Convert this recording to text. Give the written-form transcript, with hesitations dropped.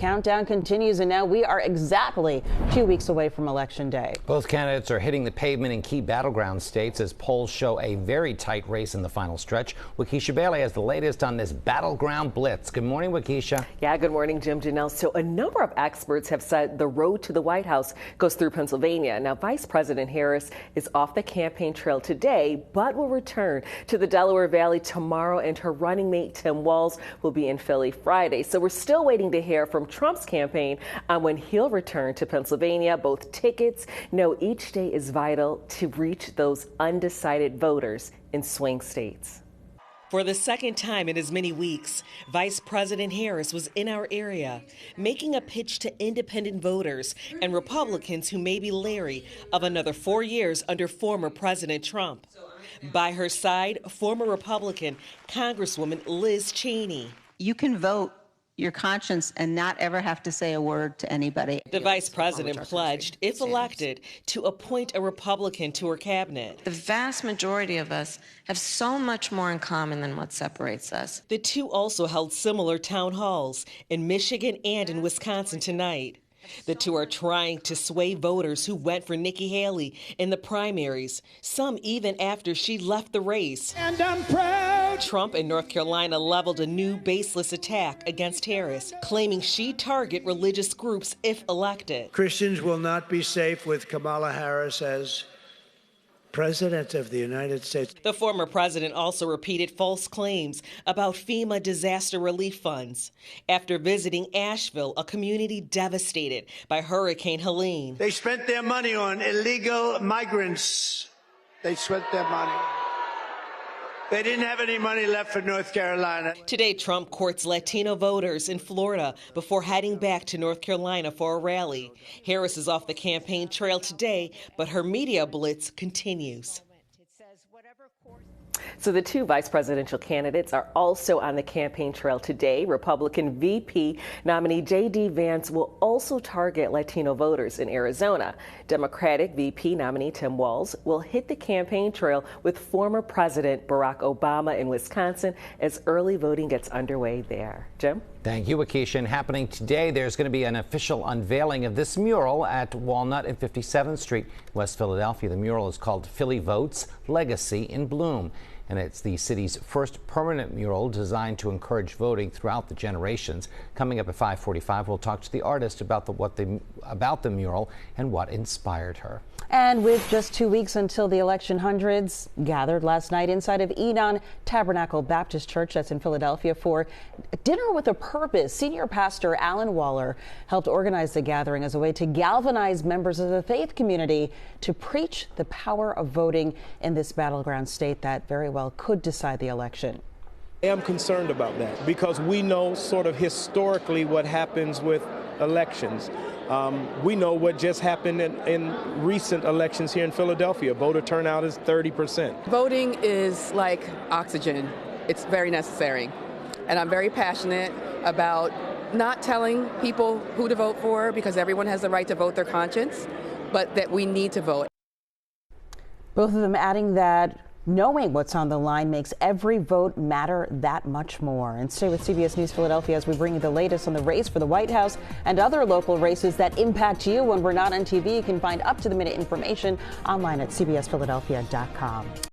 Countdown continues, and now we are exactly 2 weeks away from Election Day. Both candidates are hitting the pavement in key battleground states as polls show a very tight race in the final stretch. Waukesha Bailey has the latest on this battleground blitz. Good morning, Waukesha. Yeah, good morning, Jim, Janelle. So a number of experts have said the road to the White House goes through Pennsylvania. Now, Vice President Harris is off the campaign trail today, but will return to the Delaware Valley tomorrow, and her running mate, Tim Walz, will be in Philly Friday. So we're still waiting to hear from Trump's campaign on when he'll return to Pennsylvania. Both tickets know each day is vital to reach those undecided voters in swing states. For the second time in as many weeks, Vice President Harris was in our area, making a pitch to independent voters and Republicans who may be leery of another 4 years under former President Trump. By her side, former Republican Congresswoman Liz Cheney. You can vote your conscience and not ever have to say a word to anybody. The vice president pledged, if elected, to appoint a Republican to her cabinet. The vast majority of us have so much more in common than what separates us. The two also held similar town halls in Michigan and in Wisconsin tonight. The two are trying to sway voters who went for Nikki Haley in the primaries, some even after she left the race. And I'm proud. Trump in North Carolina leveled a new baseless attack against Harris, claiming she'd target religious groups if elected. Christians will not be safe with Kamala Harris as President of the United States. The former president also repeated false claims about FEMA disaster relief funds after visiting Asheville, a community devastated by Hurricane Helene. They spent their money on illegal migrants. They spent their money. They didn't have any money left for North Carolina. Today, Trump courts Latino voters in Florida before heading back to North Carolina for a rally. Harris is off the campaign trail today, but her media blitz continues. So the two vice presidential candidates are also on the campaign trail today. Republican VP nominee JD Vance will also target Latino voters in Arizona. Democratic VP nominee Tim Walz will hit the campaign trail with former President Barack Obama in Wisconsin as early voting gets underway there. Jim? Thank you, Waukesha. And happening today, there's going to be an official unveiling of this mural at Walnut and 57th Street, West Philadelphia. The mural is called Philly Votes, Legacy in Bloom. And it's the city's first permanent mural designed to encourage voting throughout the generations. Coming up at 5:45, we'll talk to the artist about the mural and what inspired her. And with just 2 weeks until the election, hundreds gathered last night inside of Edon Tabernacle Baptist Church that's in Philadelphia for Dinner with a Purpose. Senior pastor Alan Waller helped organize the gathering as a way to galvanize members of the faith community to preach the power of voting in this battleground state that very well could decide the election. I am concerned about that because we know sort of historically what happens with elections. We know what just happened in recent elections here in Philadelphia. Voter turnout is 30%. Voting is like oxygen. It's very necessary. And I'm very passionate about not telling people who to vote for because everyone has the right to vote their conscience, but that we need to vote. Both of them adding that knowing what's on the line makes every vote matter that much more. And stay with CBS News Philadelphia as we bring you the latest on the race for the White House and other local races that impact you when we're not on TV. You can find up-to-the-minute information online at cbsphiladelphia.com.